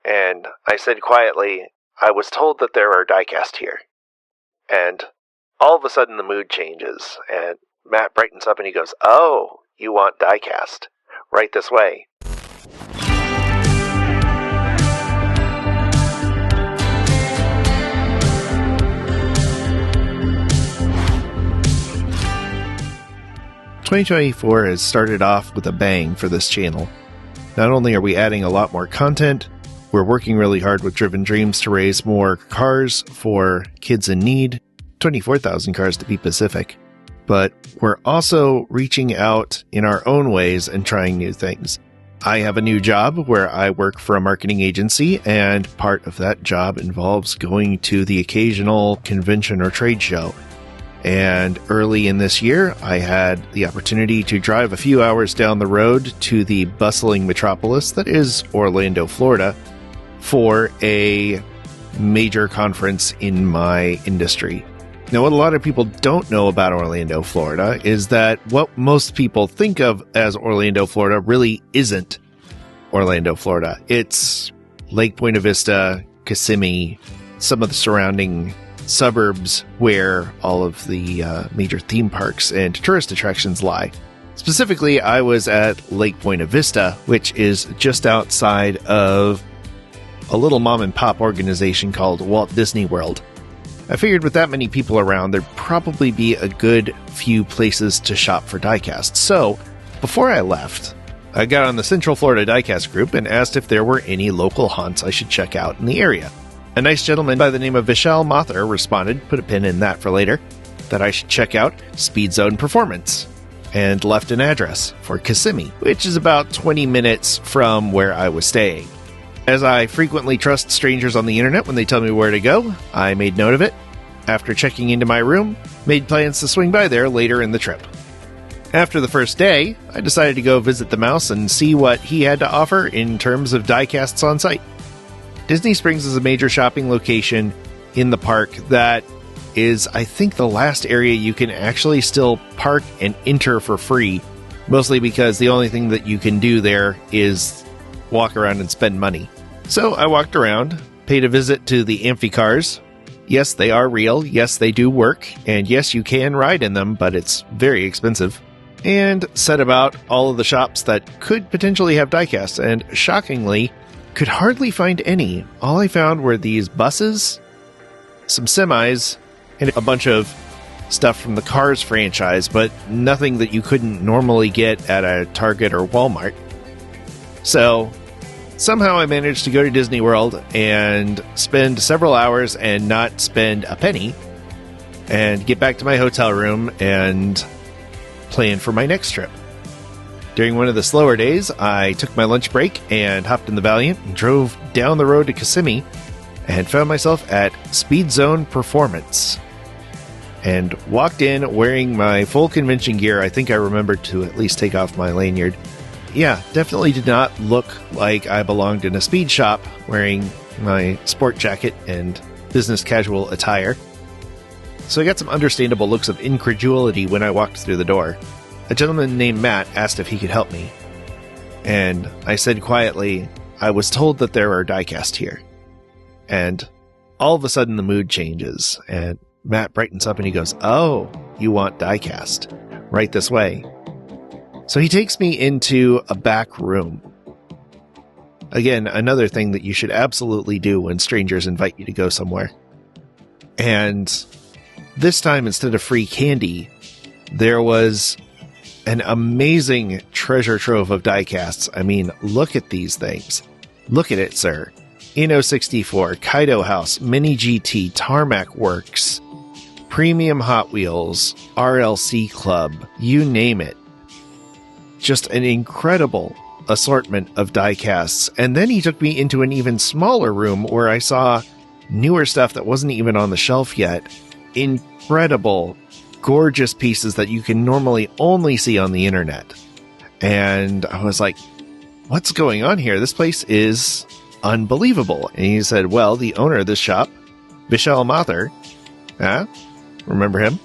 And I said quietly, I was told that there are diecast here. And all of a sudden the mood changes, and Matt brightens up and he goes, oh, you want diecast. Right this way. ...2024 has started off with a bang for this channel. Not only are we adding a lot more content, we're working really hard with Driven Dreams to raise more cars for kids in need, 24,000 cars to be specific. But we're also reaching out in our own ways and trying new things. I have a new job where I work for a marketing agency, and part of that job involves going to the occasional convention or trade show. And early in this year, I had the opportunity to drive a few hours down the road to the bustling metropolis that is Orlando, Florida, for a major conference in my industry. Now, what a lot of people don't know about Orlando, Florida, is that what most people think of as Orlando, Florida really isn't Orlando, Florida. It's Lake Buena Vista, Kissimmee, some of the surrounding suburbs where all of the major theme parks and tourist attractions lie. Specifically, I was at Lake Buena Vista, which is just outside of a little mom-and-pop organization called Walt Disney World. I figured with that many people around, there'd probably be a good few places to shop for diecast. So, before I left, I got on the Central Florida Diecast group and asked if there were any local haunts I should check out in the area. A nice gentleman by the name of Vishal Mathur responded, put a pin in that for later, that I should check out Speed Zone Performance, and left an address for Kissimmee, which is about 20 minutes from where I was staying. As I frequently trust strangers on the internet when they tell me where to go, I made note of it. After checking into my room, made plans to swing by there later in the trip. After the first day, I decided to go visit the mouse and see what he had to offer in terms of diecasts on site. Disney Springs is a major shopping location in the park that is, I think, the last area you can actually still park and enter for free, mostly because the only thing that you can do there is walk around and spend money. So I walked around, paid a visit to the amphicars. Yes, they are real. Yes, they do work. And yes, you can ride in them, but it's very expensive. And set about all of the shops that could potentially have diecasts, and shockingly, could hardly find any. All I found were these buses, some semis, and a bunch of stuff from the Cars franchise, but nothing that you couldn't normally get at a Target or Walmart. So, somehow I managed to go to Disney World and spend several hours and not spend a penny, and get back to my hotel room and plan for my next trip. During one of the slower days, I took my lunch break and hopped in the Valiant and drove down the road to Kissimmee and found myself at Speed Zone Performance and walked in wearing my full convention gear. I think I remembered to at least take off my lanyard. Yeah, definitely did not look like I belonged in a speed shop wearing my sport jacket and business casual attire. So I got some understandable looks of incredulity when I walked through the door. A gentleman named Matt asked if he could help me, and I said quietly, I was told that there are diecast here. And all of a sudden the mood changes, and Matt brightens up and he goes, oh, you want diecast. Right this way. So he takes me into a back room. Again, another thing that you should absolutely do when strangers invite you to go somewhere. And this time, instead of free candy, there was an amazing treasure trove of diecasts. I mean, look at these things. Look at it, sir. Inno 64, Kaido House, Mini GT, Tarmac Works, Premium Hot Wheels, RLC Club, you name it. Just an incredible assortment of diecasts. And then he took me into an even smaller room where I saw newer stuff that wasn't even on the shelf yet. Incredible, gorgeous pieces that you can normally only see on the internet. And I was like, what's going on here? This place is unbelievable. And he said, well, the owner of this shop, Vishal Mathur, remember him,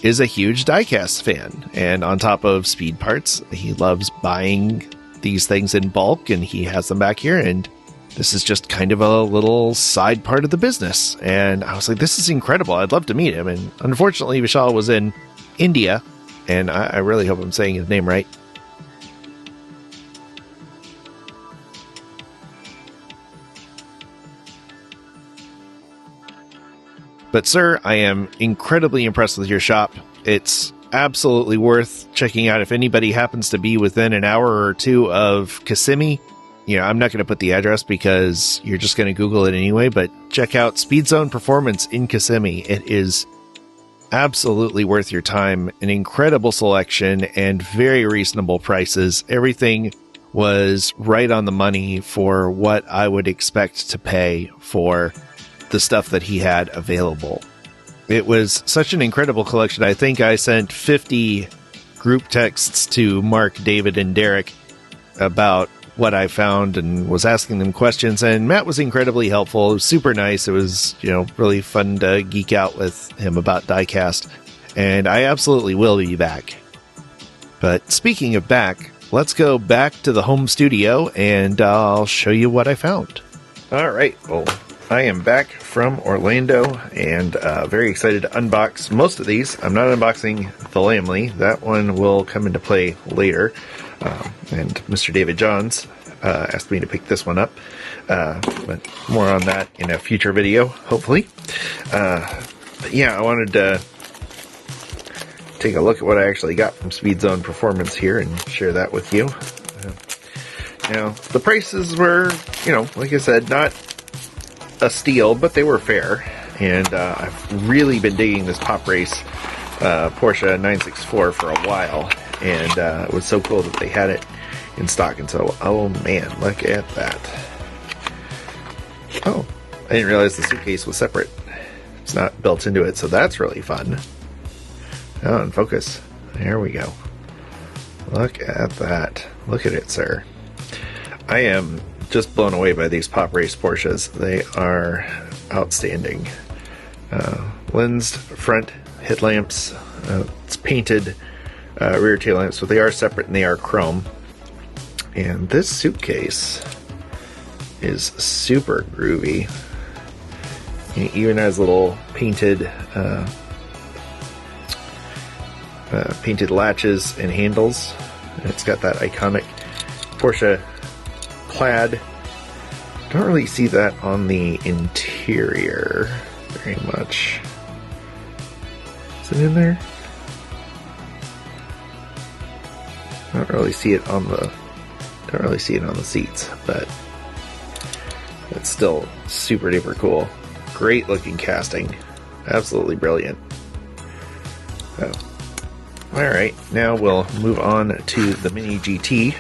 is a huge diecast fan. And on top of speed parts, he loves buying these things in bulk, and he has them back here, and this is just kind of a little side part of the business. And I was like, this is incredible. I'd love to meet him. And unfortunately, Vishal was in India, and I really hope I'm saying his name right. But sir, I am incredibly impressed with your shop. It's absolutely worth checking out if anybody happens to be within an hour or two of Kissimmee. You know, I'm not going to put the address because you're just going to Google it anyway, but check out Speed Zone Performance in Kissimmee. It is absolutely worth your time. An incredible selection and very reasonable prices. Everything was right on the money for what I would expect to pay for the stuff that he had available. It was such an incredible collection. I think I sent 50 group texts to Mark, David, and Derek about what I found and was asking them questions, and Matt was incredibly helpful. It was super nice. It was, really fun to geek out with him about Diecast, and I absolutely will be back. But speaking of back, let's go back to the home studio and I'll show you what I found. All right, well, I am back from Orlando and very excited to unbox most of these. I'm not unboxing the Lamley. That one will come into play later. And Mr. David Johns asked me to pick this one up. But more on that in a future video, hopefully. But yeah, I wanted to take a look at what I actually got from Speed Zone Performance here and share that with you. Now, the prices were, like I said, not a steal, but they were fair. And I've really been digging this Pop Race Porsche 964 for a while. And it was so cool that they had it in stock. And so, oh man, look at that. Oh, I didn't realize the suitcase was separate. It's not built into it, so that's really fun. Oh, and focus. There we go. Look at that. Look at it, sir. I am just blown away by these Pop Race Porsches. They are outstanding. Lensed front headlamps. It's painted rear tail lamps, but they are separate and they are chrome. And this suitcase is super groovy. It even has little painted painted latches and handles. And it's got that iconic Porsche plaid. Don't really see that on the interior very much. Is it in there? Don't really see it on the seats, but it's still super duper cool. Great looking casting. Absolutely brilliant. So, alright, now we'll move on to the Mini GT.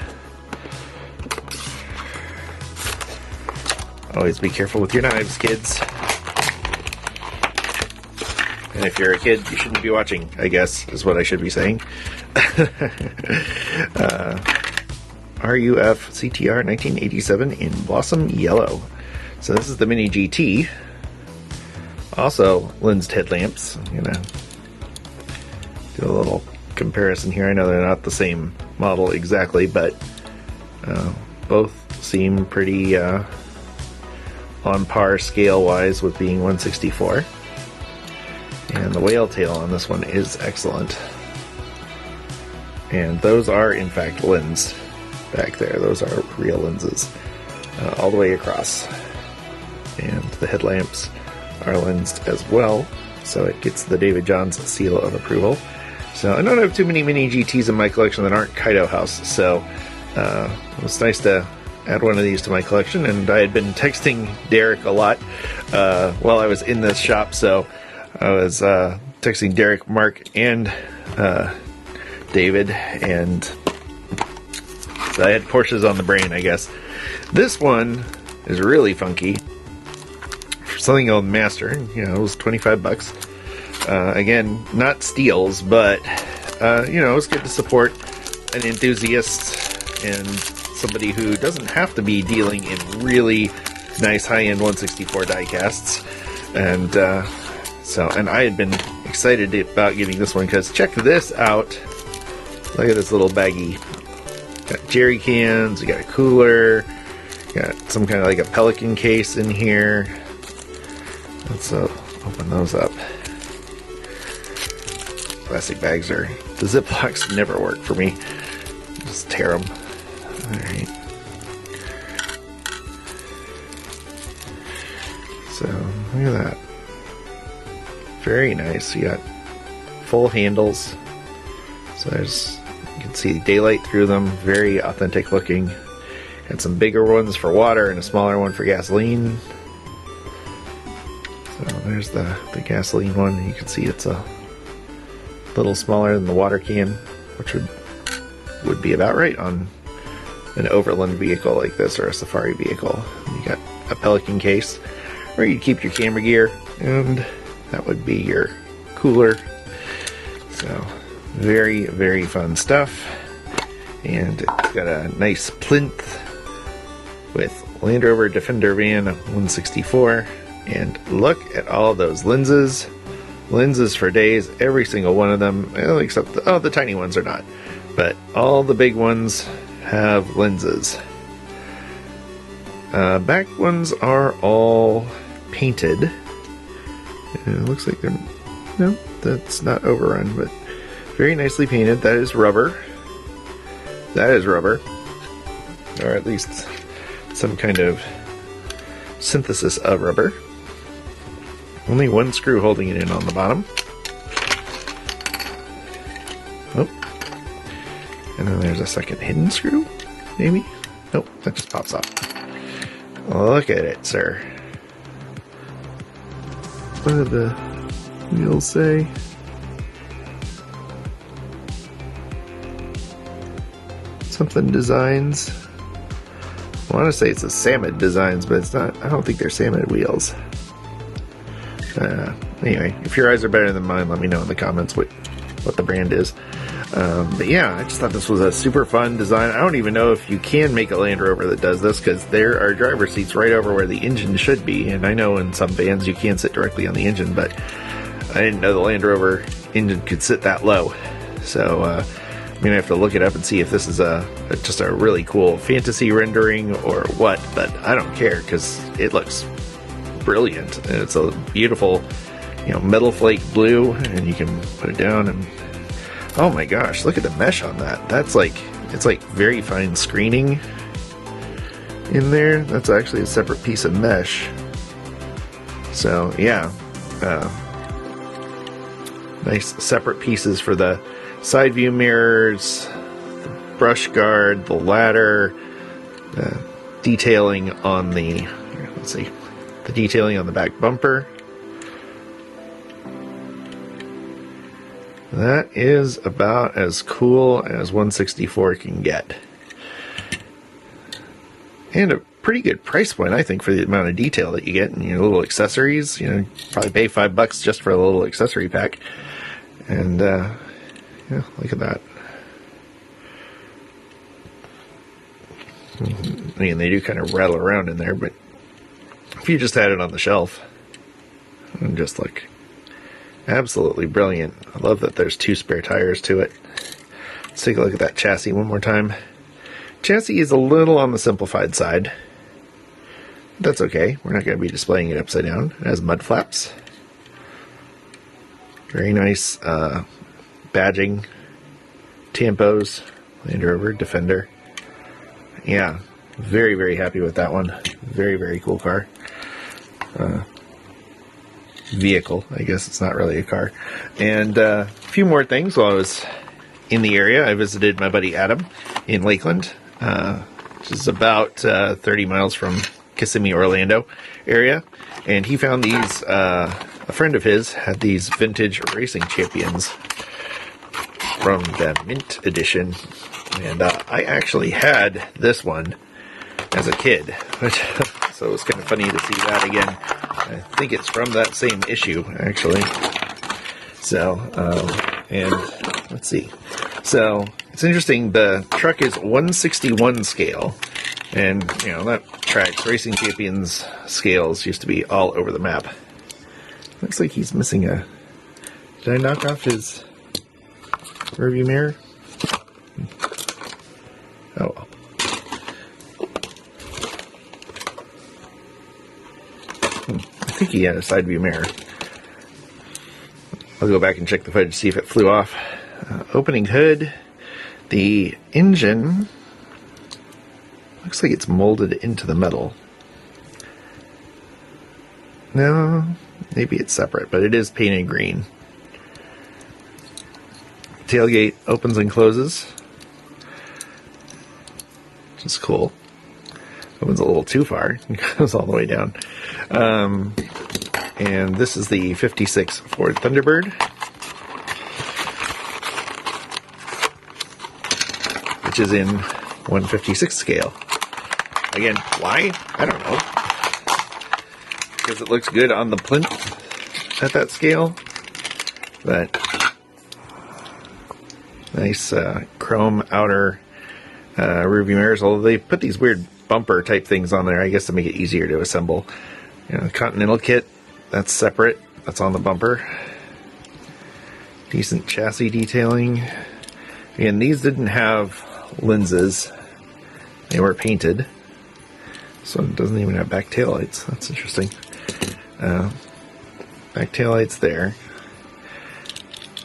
Always be careful with your knives, kids. And if you're a kid, you shouldn't be watching, I guess, is what I should be saying. RUF CTR 1987 in Blossom Yellow. So this is the Mini GT. Also, lensed headlamps. I'm gonna do a little comparison here. I know they're not the same model exactly, but both seem pretty on par scale-wise with being 164. And the whale tail on this one is excellent. And those are, in fact, lensed back there. Those are real lenses all the way across. And the headlamps are lensed as well, so it gets the David Johns seal of approval. So I don't have too many Mini GTs in my collection that aren't Kaido House, so it was nice to add one of these to my collection. And I had been texting Derek a lot while I was in this shop, so I was texting Derek, Mark, and David, and so I had Porsches on the brain, I guess. This one is really funky. For something called Master, it was $25. Again, not steals, but it was good to support an enthusiast and somebody who doesn't have to be dealing in really nice high-end 164 diecasts. And and I had been excited about getting this one because check this out. Look at this little baggie. Got jerry cans, we got a cooler, Got some kind of like a Pelican case in here. Let's open those up. Plastic bags are... The Ziplocs never work for me. Just tear them. Alright. So, look at that. Very nice. You got full handles. So there's... You can see daylight through them. Very authentic looking. Got some bigger ones for water and a smaller one for gasoline. So there's the gasoline one. You can see it's a little smaller than the water can, which would be about right on an overland vehicle like this or a safari vehicle. You got a Pelican case where you keep your camera gear, and that would be your cooler. So very, very fun stuff. And it's got a nice plinth with Land Rover Defender van 164. And look at all those lenses. Lenses for days, every single one of them, except the tiny ones are not. But all the big ones have lenses. Back ones are all painted. And it looks like they're... No, that's not overrun, but very nicely painted. That is rubber. That is rubber. Or at least some kind of synthesis of rubber. Only one screw holding it in on the bottom. Oh. And then there's a second hidden screw, maybe? Nope, that just pops off. Look at it, sir. What did the wheels say? Something Designs. I want to say it's a Samet Designs, but it's not. I don't think they're Samet wheels. Anyway, if your eyes are better than mine, let me know in the comments what the brand is. But yeah, I just thought this was a super fun design. I don't even know if you can make a Land Rover that does this, because there are driver seats right over where the engine should be. And I know in some vans you can sit directly on the engine, but I didn't know the Land Rover engine could sit that low. So I'm gonna have to look it up and see if this is just a really cool fantasy rendering or what. But I don't care, because it looks brilliant, and it's a beautiful, metal flake blue, and you can put it down, and oh my gosh, look at the mesh on that. That's like, it's like very fine screening in there. That's actually a separate piece of mesh. So yeah, nice separate pieces for the side view mirrors, the brush guard, the ladder, detailing on the, let's see, the detailing on the back bumper. That is about as cool as 164 can get. And a pretty good price point, I think, for the amount of detail that you get in your little accessories. Probably pay $5 just for a little accessory pack. And, yeah, look at that. I mean, they do kind of rattle around in there, but if you just had it on the shelf, it would just look absolutely brilliant. I love that there's 2 spare tires to it. Let's take a look at that chassis one more time. Chassis is a little on the simplified side. That's okay. We're not going to be displaying it upside down. It has mud flaps. Very nice badging. Tampos. Land Rover Defender. Yeah, very, very happy with that one. Very, very cool car. Vehicle, I guess it's not really a car. And a few more things. While I was in the area, I visited my buddy Adam in Lakeland, which is about 30 miles from Kissimmee, Orlando area. And he found these, a friend of his had these vintage racing champions from the Mint edition. And I actually had this one as a kid, so it was kind of funny to see that again. I think it's from that same issue, actually. So, and let's see. So, it's interesting, the truck is 161 scale, and, that tracks. Racing Champions scales used to be all over the map. Looks like he's missing a... Did I knock off his rearview mirror? Oh well. I think he had a side view mirror. I'll go back and check the footage to see if it flew off. Opening hood. The engine looks like it's molded into the metal. No, maybe it's separate, but it is painted green. Tailgate opens and closes, which is cool. Opens a little too far, it goes all the way down. And this is the 56 Ford Thunderbird, which is in 1/56 scale. Again, why? I don't know. Because it looks good on the plinth at that scale, but nice chrome outer rearview mirrors, although they put these weird bumper type things on there, I guess to make it easier to assemble. You know, the Continental kit, that's separate, that's on the bumper. Decent chassis detailing. Again, these didn't have lenses, they were painted, so it doesn't even have back taillights. That's interesting. Back taillights there.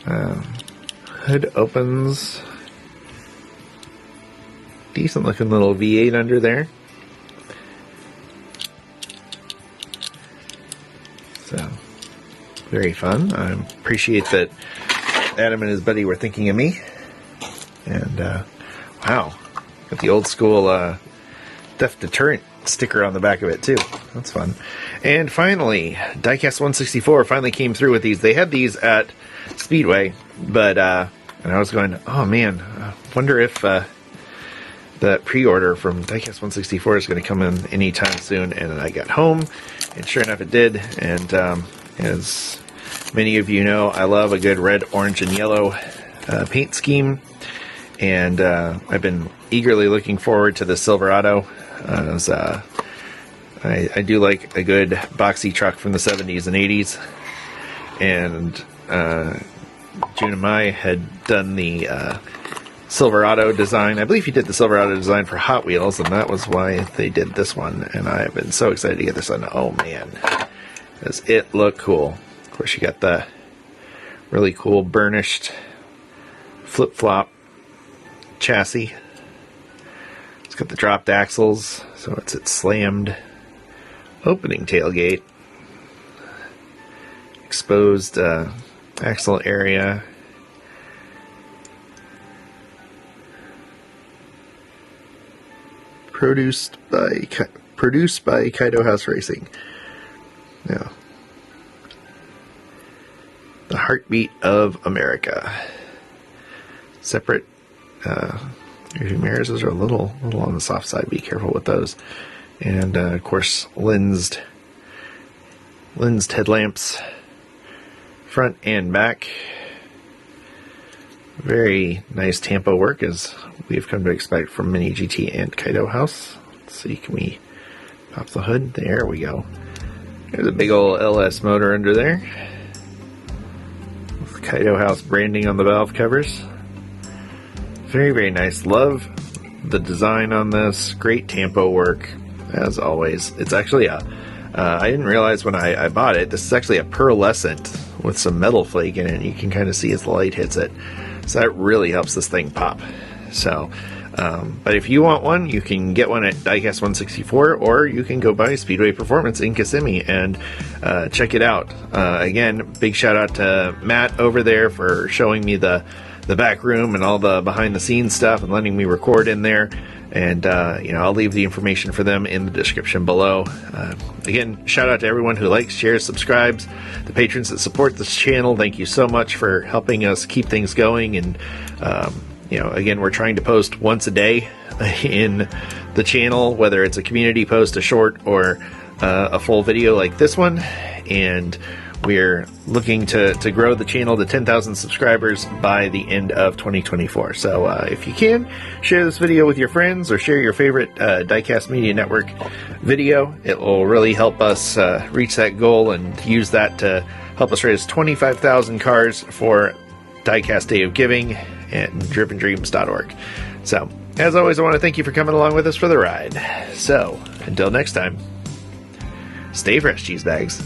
Hood opens. Decent looking little V8 under there. So, very fun. I appreciate that Adam and his buddy were thinking of me. And, wow. Got the old school theft deterrent sticker on the back of it too. That's fun. And finally, Diecast 164 finally came through with these. They had these at Speedway, but and I was going, oh man, I wonder if the pre-order from Diecast 164 is going to come in anytime soon. And then I got home, and sure enough it did. And as many of you know, I love a good red, orange, and yellow paint scheme. And I've been eagerly looking forward to the Silverado. As I do like a good boxy truck from the 70s and 80s. And June and Mai had done the Silverado design. I believe he did the Silverado design for Hot Wheels, and that was why they did this one. And I have been so excited to get this one. Oh man, does it look cool. Of course, you got the really cool burnished flip-flop chassis. It's got the dropped axles, so it's its slammed opening tailgate. Exposed axle area. Produced by Kaido House Racing. Yeah. The heartbeat of America. Separate rearview mirrors. Those are a little on the soft side. Be careful with those. And of course, lensed headlamps, front and back. Very nice tampo work, as we've come to expect from Mini GT and Kaido House. Let's see, can we pop the hood? There we go. There's a big old LS motor under there. With Kaido House branding on the valve covers. Very, very nice. Love the design on this. Great tampo work, as always. It's actually a, I didn't realize when I bought it, this is actually a pearlescent with some metal flake in it. You can kind of see as the light hits it. So that really helps this thing pop. So, but if you want one, you can get one at Diecast 164, or you can go by Speedway Performance in Kissimmee and check it out. Again, big shout out to Matt over there for showing me the back room and all the behind the scenes stuff and letting me record in there. And, I'll leave the information for them in the description below. Again, shout out to everyone who likes, shares, subscribes, the patrons that support this channel. Thank you so much for helping us keep things going. And, again, we're trying to post once a day in the channel, whether it's a community post, a short, or a full video like this one. And we're looking to grow the channel to 10,000 subscribers by the end of 2024. So if you can, share this video with your friends, or share your favorite Diecast Media Network video. It will really help us reach that goal, and use that to help us raise 25,000 cars for Diecast Day of Giving at drivendreams.org. So, as always, I want to thank you for coming along with us for the ride. So, until next time, Stay fresh, cheese bags.